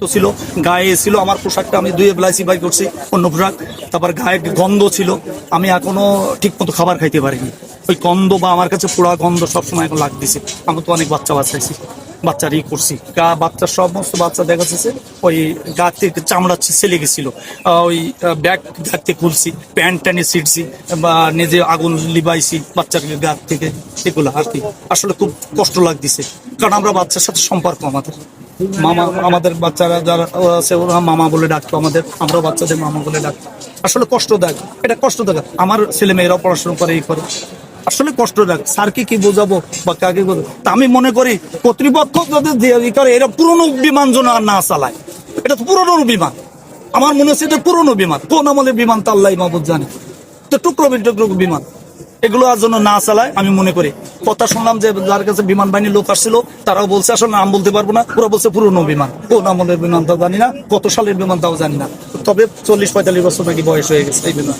তো ছিল, গায়ে ছিল আমার পোশাকটা, আমি ধুয়ে বেলাইছি বাই করছি অন্য পোশাক। তারপর গায়ে গন্ধ ছিল, আমি এখনো ঠিক মতো খাবার খাইতে পারিনি। ওই গন্ধ বা আমার কাছে পোড়া গন্ধ সবসময় এখন লাগতেছে। আমি তো অনেক বাচ্চা বাচ্চাইছি, বাচ্চারই করছি বাচ্চার সমস্ত বাচ্চা দেখা যাচ্ছে ওই গা থেকে চামড়া ছেলে গেছিল। ওই ব্যাগ গা থেকে খুলছি, প্যান্ট টানে ছিটছি বা নিজে আগুন লিবাইছি বাচ্চার গা থেকে, এগুলো আর কি। আসলে খুব কষ্ট লাগতেছে, কারণ আমরা বাচ্চার সাথে সম্পর্ক আমাদের মামা, আমাদের বাচ্চারা যারা আছে ওরা মামা বলে ডাকতো আমাদের, আমরাও বাচ্চাদের মামা বলে ডাকতো। আসলে কষ্টদায়ক, এটা কষ্টদায়ক। আমার ছেলে মেয়েরাও পড়াশোনা করে এই করে, আসলে কষ্টদায়ক। স্যারকে কি বোঝাবো বা কাকে বোঝাবো? তা আমি মনে করি কর্তৃপক্ষ যদি করে এরা পুরনো বিমান যেন আর না চালায়। এটা তো পুরনো বিমান, আমার মনে হচ্ছে এটা পুরনো বিমান। কোন আমলের বিমান তা আল্লাহ মাহবুব জানে। তো টুকরো টুকরো বিমান, এগুলো আর জন্য না চালায় আমি মনে করি। কথা শুনলাম যে যার কাছে বিমান বাহিনীর লোক আসছিল, তারাও বলছে আসলে নাম বলতে পারবো না, ওরা বলছে পুরনো বিমান। কোন আমলের বিমান তাও জানি না, কত সালের বিমান তাও জানি না, তবে 40-45 বছর নাকি বয়স হয়ে গেছে এই বিমান।